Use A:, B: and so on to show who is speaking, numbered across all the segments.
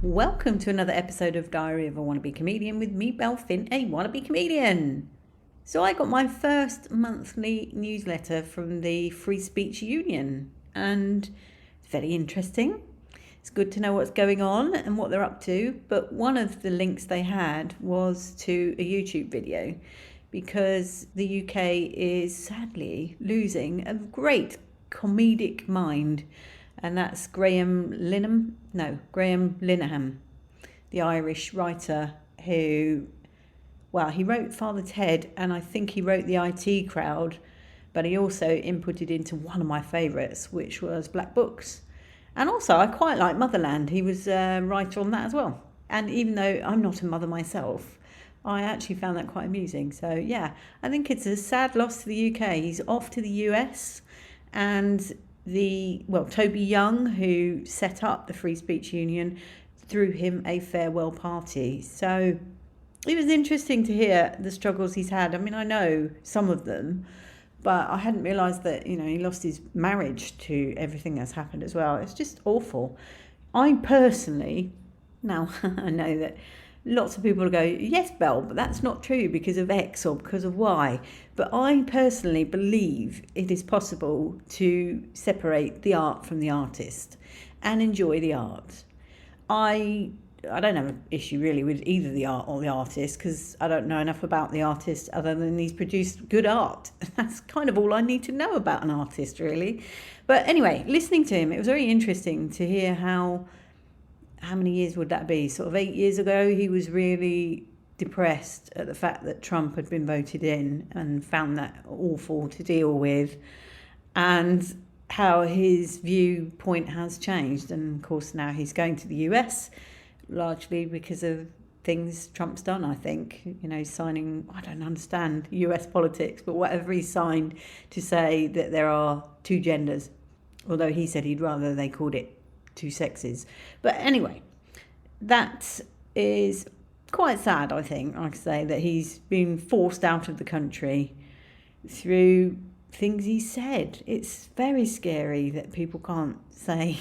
A: Welcome to another episode of Diary of a Wannabe Comedian with me, Belle, a wannabe comedian. So I got my first monthly newsletter from the Free Speech Union, and it's very interesting. It's good to know what's going on and what they're up to, but one of the links they had was to a YouTube video because the UK is sadly losing a great comedic mind, and that's Graham Linehan, the Irish writer who, well, he wrote Father Ted, and I think he wrote the IT Crowd, but he also inputted into one of my favourites, which was Black Books. And also, I quite like Motherland. He was a writer on that as well. And even though I'm not a mother myself, I actually found that quite amusing. So, yeah, I think it's a sad loss to the UK. He's off to the US, and Toby Young, who set up the Free Speech Union, threw him a farewell party. So it was interesting to hear the struggles he's had. I mean, I know some of them, but I hadn't realised that, he lost his marriage to everything that's happened as well. It's just awful. I personally, now I know that lots of people go, yes, Belle, but that's not true because of X or because of Y. But I personally believe it is possible to separate the art from the artist and enjoy the art. I don't have an issue really with either the art or the artist because I don't know enough about the artist other than he's produced good art. That's kind of all I need to know about an artist, really. But anyway, listening to him, it was very interesting to hear how many years would that be? Sort of 8 years ago, he was really depressed at the fact that Trump had been voted in and found that awful to deal with, and how his viewpoint has changed. And of course now he's going to the US, largely because of things Trump's done, I think. Signing, I don't understand US politics, but whatever he signed to say that there are two genders, although he said he'd rather they called it two sexes. But anyway, that is quite sad, I think, like I say, that he's been forced out of the country through things he said. It's very scary that people can't say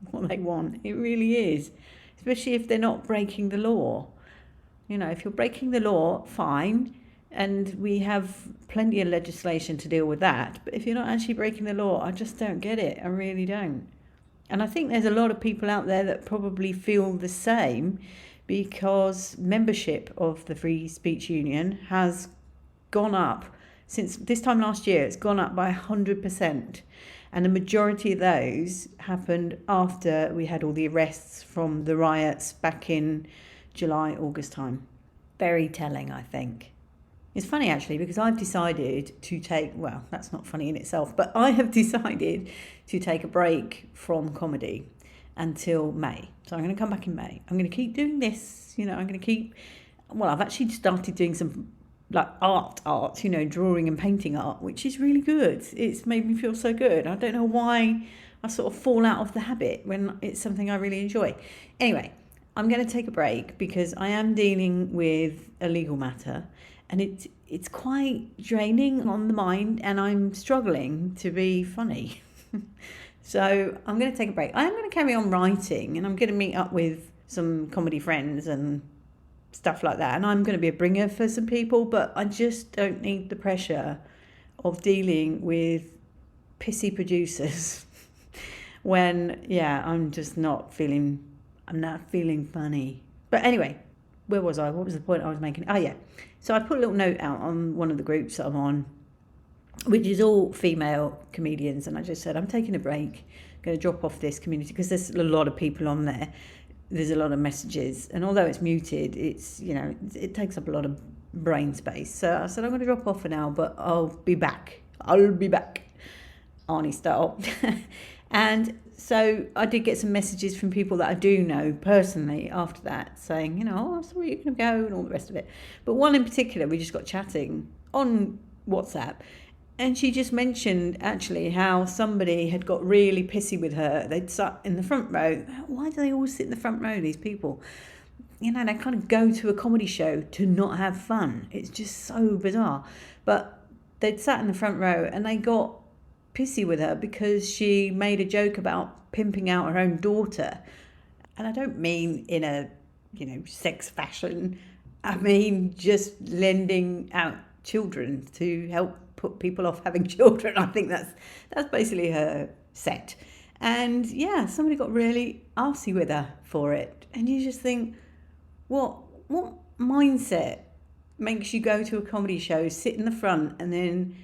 A: what they want. It really is, especially if they're not breaking the law. If you're breaking the law, fine, and we have plenty of legislation to deal with that. But if you're not actually breaking the law, I just don't get it. I really don't. And I think there's a lot of people out there that probably feel the same, because membership of the Free Speech Union has gone up since this time last year. It's gone up by 100%. And the majority of those happened after we had all the arrests from the riots back in July, August time. Very telling, I think. It's funny, actually, because I've decided to take, well, that's not funny in itself, but I have decided to take a break from comedy until May. So I'm going to come back in May. I'm going to keep doing this, I'm going to keep, I've actually started doing some like art, drawing and painting art, which is really good. It's made me feel so good. I don't know why I sort of fall out of the habit when it's something I really enjoy. Anyway, I'm going to take a break because I am dealing with a legal matter. And it's quite draining on the mind, and I'm struggling to be funny. So I'm going to take a break. I am going to carry on writing, and I'm going to meet up with some comedy friends and stuff like that. And I'm going to be a bringer for some people, but I just don't need the pressure of dealing with pissy producers when, I'm not feeling funny. But anyway, where was I? What was the point I was making? Oh, yeah. So I put a little note out on one of the groups that I'm on, which is all female comedians. And I just said, I'm taking a break, going to drop off this community because there's a lot of people on there. There's a lot of messages. And although it's muted, it takes up a lot of brain space. So I said, I'm going to drop off for now, but I'll be back. Arnie style. And so I did get some messages from people that I do know personally after that saying, I saw you going to go and all the rest of it. But one in particular, we just got chatting on WhatsApp, and she just mentioned actually how somebody had got really pissy with her. They'd sat in the front row. Why do they always sit in the front row, these people? They kind of go to a comedy show to not have fun. It's just so bizarre. But they'd sat in the front row and they got pissy with her because she made a joke about pimping out her own daughter. And I don't mean in a, sex fashion. I mean just lending out children to help put people off having children. I think that's basically her set. And yeah, somebody got really arsey with her for it. And you just think, what mindset makes you go to a comedy show, sit in the front, and then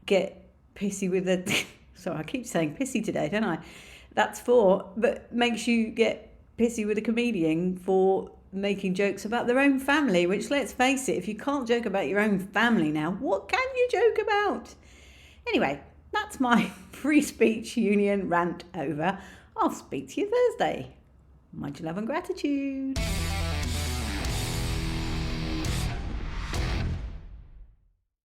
A: get pissy with a... Sorry, I keep saying pissy today, don't I? That's but makes you get pissy with a comedian for making jokes about their own family, which, let's face it, if you can't joke about your own family now, what can you joke about? Anyway, that's my free speech union rant over. I'll speak to you Thursday. Much love and gratitude.